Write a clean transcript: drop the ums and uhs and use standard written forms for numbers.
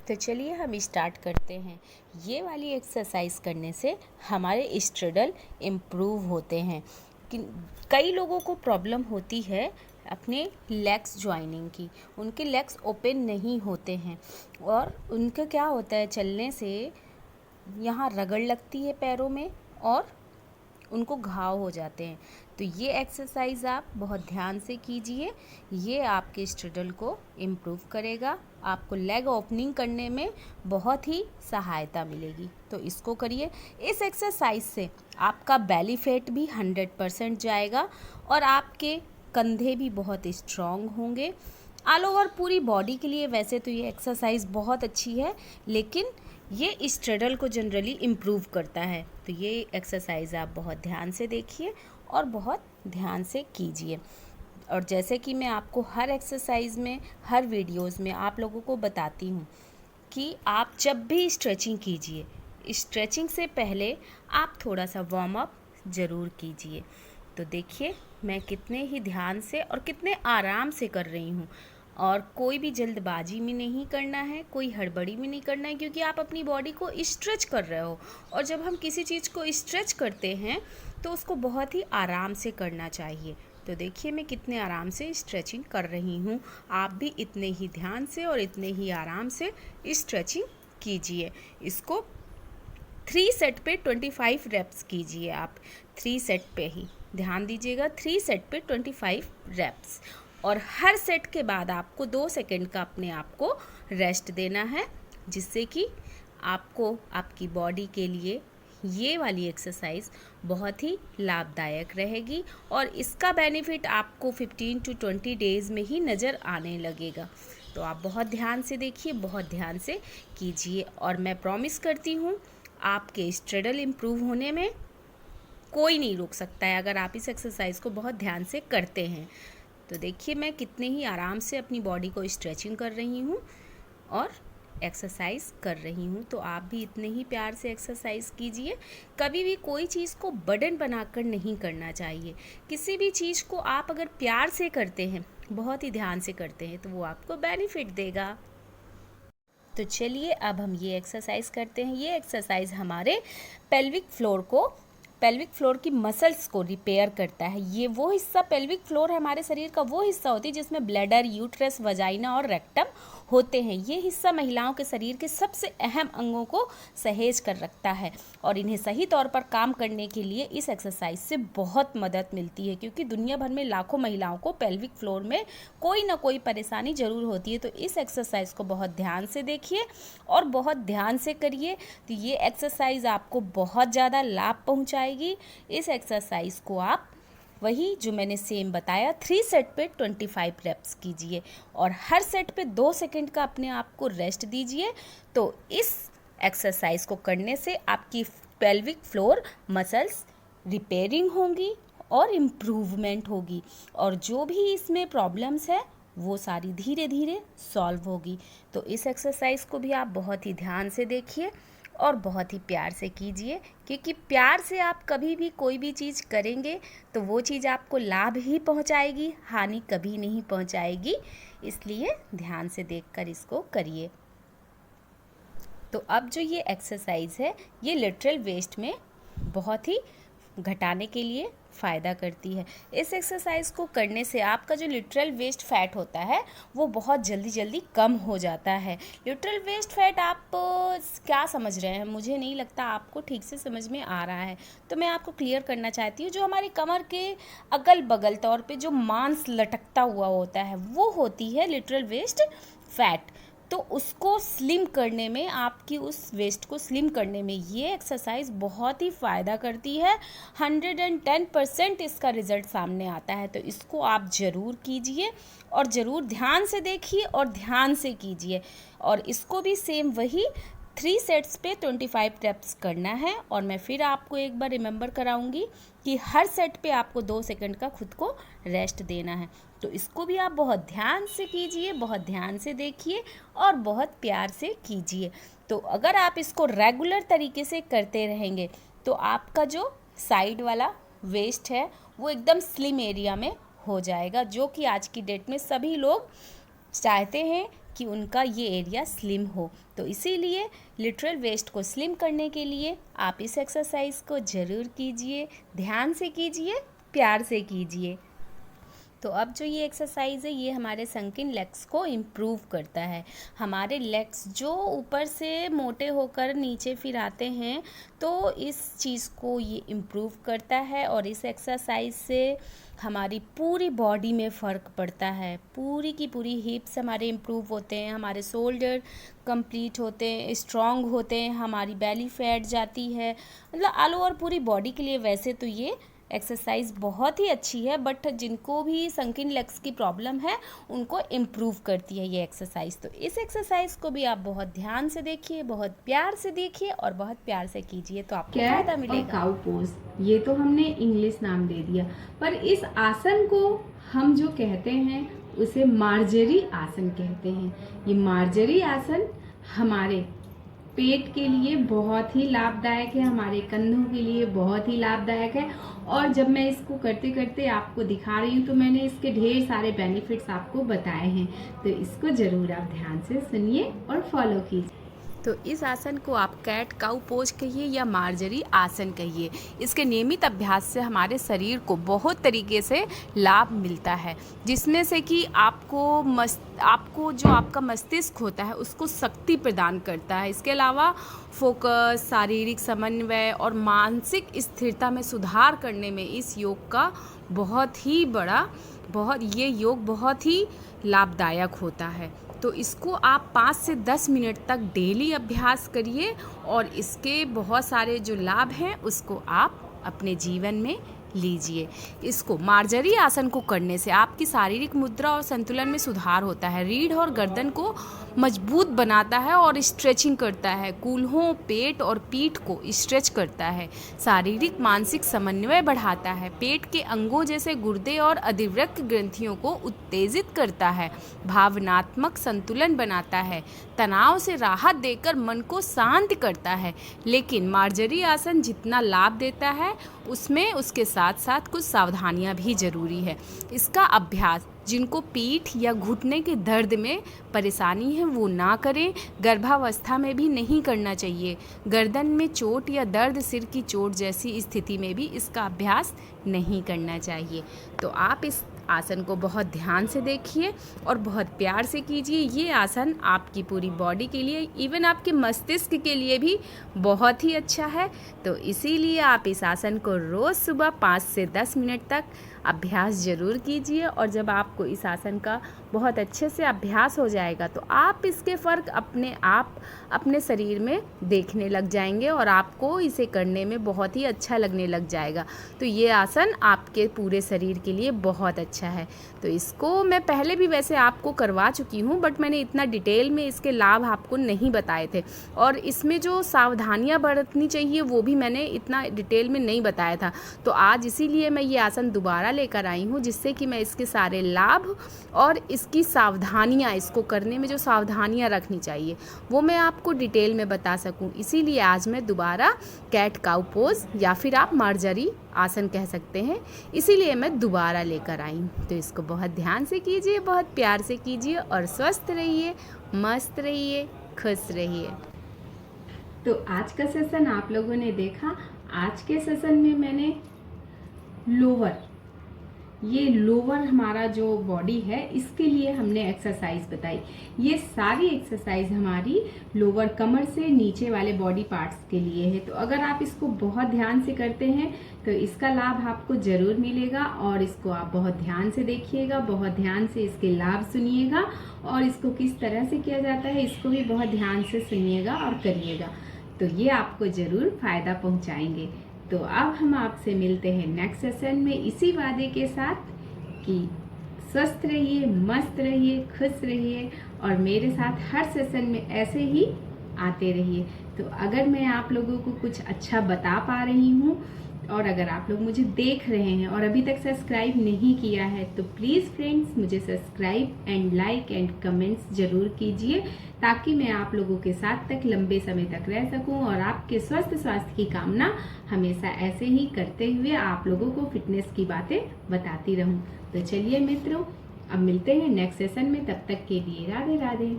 तो चलिए हम स्टार्ट करते हैं। ये वाली एक्सरसाइज करने से हमारे स्ट्रेडल इम्प्रूव होते हैं। कई लोगों को प्रॉब्लम होती है अपने लेग्स ज्वाइनिंग की, उनके लेग्स ओपन नहीं होते हैं और उनका क्या होता है, चलने से यहाँ रगड़ लगती है पैरों में और उनको घाव हो जाते हैं। तो ये एक्सरसाइज आप बहुत ध्यान से कीजिए, ये आपके स्ट्रेडल को इम्प्रूव करेगा, आपको लेग ओपनिंग करने में बहुत ही सहायता मिलेगी। तो इसको करिए। इस एक्सरसाइज से आपका बेली फैट भी 100% जाएगा और आपके कंधे भी बहुत स्ट्रॉन्ग होंगे। ऑल ओवर पूरी बॉडी के लिए वैसे तो ये एक्सरसाइज बहुत अच्छी है, लेकिन ये स्ट्रेडल को जनरली इम्प्रूव करता है। तो ये एक्सरसाइज आप बहुत ध्यान से देखिए और बहुत ध्यान से कीजिए। और जैसे कि मैं आपको हर एक्सरसाइज में, हर वीडियोस में आप लोगों को बताती हूँ कि आप जब भी स्ट्रेचिंग कीजिए, स्ट्रेचिंग से पहले आप थोड़ा सा वार्म अप ज़रूर कीजिए। तो देखिए मैं कितने ही ध्यान से और कितने आराम से कर रही हूँ, और कोई भी जल्दबाजी में नहीं करना है, कोई हड़बड़ी में नहीं करना है, क्योंकि आप अपनी बॉडी को स्ट्रेच कर रहे हो। और जब हम किसी चीज़ को स्ट्रेच करते हैं तो उसको बहुत ही आराम से करना चाहिए। तो देखिए मैं कितने आराम से स्ट्रेचिंग कर रही हूँ। आप भी इतने ही ध्यान से और इतने ही आराम से स्ट्रेचिंग कीजिए। इसको 3 सेट पे 25 रेप्स कीजिए। आप 3 सेट पे ही ध्यान दीजिएगा, 3 सेट पे 25 रेप्स। और हर सेट के बाद आपको 2 सेकंड का अपने आप को रेस्ट देना है, जिससे कि आपको आपकी बॉडी के लिए ये वाली एक्सरसाइज बहुत ही लाभदायक रहेगी और इसका बेनिफिट आपको 15 to 20 डेज़ में ही नज़र आने लगेगा। तो आप बहुत ध्यान से देखिए, बहुत ध्यान से कीजिए और मैं प्रॉमिस करती हूँ आपके स्ट्रेडल इम्प्रूव होने में कोई नहीं रोक सकता है, अगर आप इस एक्सरसाइज को बहुत ध्यान से करते हैं। तो देखिए मैं कितने ही आराम से अपनी बॉडी को स्ट्रेचिंग कर रही हूँ और एक्सरसाइज कर रही हूँ। तो आप भी इतने ही प्यार से एक्सरसाइज कीजिए। कभी भी कोई चीज़ को बर्डन बनाकर नहीं करना चाहिए। किसी भी चीज़ को आप अगर प्यार से करते हैं, बहुत ही ध्यान से करते हैं, तो वो आपको बेनिफिट देगा। तो चलिए अब हम ये एक्सरसाइज करते हैं। ये एक्सरसाइज हमारे पेल्विक फ्लोर की मसल्स को रिपेयर करता है। ये वो हिस्सा, पेल्विक फ्लोर हमारे शरीर का वो हिस्सा होती है जिसमें ब्लैडर, यूट्रस, वजाइना और रेक्टम होते हैं। ये हिस्सा महिलाओं के शरीर के सबसे अहम अंगों को सहेज कर रखता है और इन्हें सही तौर पर काम करने के लिए इस एक्सरसाइज से बहुत मदद मिलती है, क्योंकि दुनिया भर में लाखों महिलाओं को पेल्विक फ्लोर में कोई ना कोई परेशानी जरूर होती है। तो इस एक्सरसाइज को बहुत ध्यान से देखिए और बहुत ध्यान से करिए। तो ये एक्सरसाइज आपको बहुत ज़्यादा लाभ पहुँचाएगी। इस एक्सरसाइज को आप वही जो मैंने सेम बताया, 3 सेट पे 25 रेप्स कीजिए और हर सेट पे 2 सेकंड का अपने आप को रेस्ट दीजिए। तो इस एक्सरसाइज को करने से आपकी पेल्विक फ्लोर मसल्स रिपेयरिंग होंगी और इम्प्रूवमेंट होगी, और जो भी इसमें प्रॉब्लम्स है वो सारी धीरे धीरे सॉल्व होगी। तो इस एक्सरसाइज को भी आप बहुत ही ध्यान से देखिए और बहुत ही प्यार से कीजिए, क्योंकि प्यार से आप कभी भी कोई भी चीज़ करेंगे तो वो चीज़ आपको लाभ ही पहुंचाएगी, हानि कभी नहीं पहुंचाएगी। इसलिए ध्यान से देखकर इसको करिए। तो अब जो ये एक्सरसाइज है, ये लिटरल वेस्ट में बहुत ही घटाने के लिए फ़ायदा करती है। इस एक्सरसाइज को करने से आपका जो लिटरल वेस्ट फैट होता है वो बहुत जल्दी जल्दी कम हो जाता है। लिटरल वेस्ट फैट आप क्या समझ रहे हैं, मुझे नहीं लगता आपको ठीक से समझ में आ रहा है, तो मैं आपको क्लियर करना चाहती हूँ। जो हमारी कमर के अगल बगल तौर पे जो मांस लटकता हुआ होता है वो होती है लिटरल वेस्ट फैट। तो उसको स्लिम करने में, आपकी उस वेस्ट को स्लिम करने में ये एक्सरसाइज बहुत ही फ़ायदा करती है। 110% इसका रिज़ल्ट सामने आता है। तो इसको आप ज़रूर कीजिए और ज़रूर ध्यान से देखिए और ध्यान से कीजिए। और इसको भी सेम वही 3 सेट्स पे 25 रेप्स करना है। और मैं फिर आपको एक बार रिमेंबर कराऊंगी कि हर सेट पे आपको 2 सेकंड का खुद को रेस्ट देना है। तो इसको भी आप बहुत ध्यान से कीजिए, बहुत ध्यान से देखिए और बहुत प्यार से कीजिए। तो अगर आप इसको रेगुलर तरीके से करते रहेंगे तो आपका जो साइड वाला वेस्ट है वो एकदम स्लिम एरिया में हो जाएगा, जो कि आज की डेट में सभी लोग चाहते हैं कि उनका ये एरिया स्लिम हो। तो इसीलिए लिटरल वेस्ट को स्लिम करने के लिए आप इस एक्सरसाइज को ज़रूर कीजिए, ध्यान से कीजिए, प्यार से कीजिए। तो अब जो ये एक्सरसाइज है ये हमारे संकिन लेग्स को इम्प्रूव करता है। हमारे लेग्स जो ऊपर से मोटे होकर नीचे फिर आते हैं, तो इस चीज़ को ये इम्प्रूव करता है और इस एक्सरसाइज से हमारी पूरी बॉडी में फ़र्क पड़ता है। पूरी की पूरी हिप्स हमारे इम्प्रूव होते हैं, हमारे शोल्डर कंप्लीट होते हैं, स्ट्रॉन्ग होते हैं, हमारी बेली फैट जाती है, मतलब ऑल ओवर पूरी बॉडी के लिए वैसे तो ये एक्सरसाइज बहुत ही अच्छी है, बट जिनको भी संकिन लेग्स की प्रॉब्लम है उनको इम्प्रूव करती है ये एक्सरसाइज। तो इस एक्सरसाइज को भी आप बहुत ध्यान से देखिए, बहुत प्यार से देखिए और बहुत प्यार से कीजिए, तो आपको फायदा मिलेगा। काउ पोज, ये तो हमने इंग्लिश नाम दे दिया, पर इस आसन को हम जो कहते हैं उसे मार्जरी आसन कहते हैं। ये मार्जरी आसन हमारे पेट के लिए बहुत ही लाभदायक है, हमारे कंधों के लिए बहुत ही लाभदायक है। और जब मैं इसको करते करते आपको दिखा रही हूँ तो मैंने इसके ढेर सारे बेनिफिट्स आपको बताए हैं, तो इसको ज़रूर आप ध्यान से सुनिए और फॉलो कीजिए। तो इस आसन को आप कैट काउ पोज कहिए या मार्जरी आसन कहिए। इसके नियमित अभ्यास से हमारे शरीर को बहुत तरीके से लाभ मिलता है, जिसमें से कि आपको जो आपका मस्तिष्क होता है उसको शक्ति प्रदान करता है। इसके अलावा फोकस, शारीरिक समन्वय और मानसिक स्थिरता में सुधार करने में इस योग का ये योग बहुत ही लाभदायक होता है। तो इसको आप 5 से 10 मिनट तक डेली अभ्यास करिए और इसके बहुत सारे जो लाभ हैं उसको आप अपने जीवन में लीजिए। इसको मार्जरी आसन को करने से आपकी शारीरिक मुद्रा और संतुलन में सुधार होता है, रीढ़ और गर्दन को मजबूत बनाता है और स्ट्रेचिंग करता है, कूल्हों, पेट और पीठ को स्ट्रेच करता है, शारीरिक मानसिक समन्वय बढ़ाता है, पेट के अंगों जैसे गुर्दे और अधिवृक्क ग्रंथियों को उत्तेजित करता है, भावनात्मक संतुलन बनाता है, तनाव से राहत देकर मन को शांत करता है। लेकिन मार्जरी आसन जितना लाभ देता है उसमें उसके साथ साथ कुछ सावधानियां भी ज़रूरी है। इसका अभ्यास जिनको पीठ या घुटने के दर्द में परेशानी है वो ना करें, गर्भावस्था में भी नहीं करना चाहिए। गर्दन में चोट या दर्द, सिर की चोट जैसी स्थिति में भी इसका अभ्यास नहीं करना चाहिए। तो आप इस आसन को बहुत ध्यान से देखिए और बहुत प्यार से कीजिए। ये आसन आपकी पूरी बॉडी के लिए, इवन आपके मस्तिष्क के लिए भी बहुत ही अच्छा है। तो इसीलिए आप इस आसन को रोज़ सुबह 5 से 10 मिनट तक अभ्यास ज़रूर कीजिए और जब आपको इस आसन का बहुत अच्छे से अभ्यास हो जाएगा तो आप इसके फ़र्क अपने शरीर में देखने लग जाएंगे और आपको इसे करने में बहुत ही अच्छा लगने लग जाएगा। तो ये आसन आपके पूरे शरीर के लिए बहुत अच्छा है। तो इसको मैं पहले भी वैसे आपको करवा चुकी हूँ, बट मैंने इतना डिटेल में इसके लाभ आपको नहीं बताए थे और इसमें जो सावधानियाँ बरतनी चाहिए वो भी मैंने इतना डिटेल में नहीं बताया था। तो आज इसीलिए मैं ये आसन दोबारा लेकर आई हूँ, जिससे कि मैं इसके सारे लाभ और इसकी सावधानियाँ, इसको करने में जो सावधानियाँ रखनी चाहिए वो मैं आपको डिटेल में बता सकूँ। इसीलिए आज मैं दोबारा कैट काउ पोज या फिर आप मार्जरी आसन कह सकते हैं, इसीलिए मैं दोबारा लेकर आई हूँ। तो इसको बहुत ध्यान से कीजिए, बहुत प्यार से कीजिए और स्वस्थ रहिए, मस्त रहिए, खुश रहिए। तो आज का सेशन आप लोगों ने देखा। आज के सेशन में मैंने लोअर हमारा जो बॉडी है इसके लिए हमने एक्सरसाइज बताई। ये सारी एक्सरसाइज हमारी लोअर कमर से नीचे वाले बॉडी पार्ट्स के लिए है। तो अगर आप इसको बहुत ध्यान से करते हैं तो इसका लाभ आपको ज़रूर मिलेगा और इसको आप बहुत ध्यान से देखिएगा, बहुत ध्यान से इसके लाभ सुनिएगा और इसको किस तरह से किया जाता है इसको भी बहुत ध्यान से सुनिएगा और करिएगा। तो ये आपको ज़रूर फ़ायदा पहुँचाएंगे। तो अब हम आपसे मिलते हैं नेक्स्ट सेशन में इसी वादे के साथ कि स्वस्थ रहिए, मस्त रहिए, खुश रहिए और मेरे साथ हर सेशन में ऐसे ही आते रहिए। तो अगर मैं आप लोगों को कुछ अच्छा बता पा रही हूँ और अगर आप लोग मुझे देख रहे हैं और अभी तक सब्सक्राइब नहीं किया है तो प्लीज़ फ्रेंड्स मुझे subscribe and like and comments ज़रूर कीजिए, ताकि मैं आप लोगों के साथ तक लंबे समय तक रह सकूं और आपके स्वस्थ स्वास्थ्य की कामना हमेशा ऐसे ही करते हुए आप लोगों को फिटनेस की बातें बताती रहूं। तो चलिए मित्रों, अब मिलते हैं नेक्स्ट सेशन में, तब तक के लिए राधे राधे।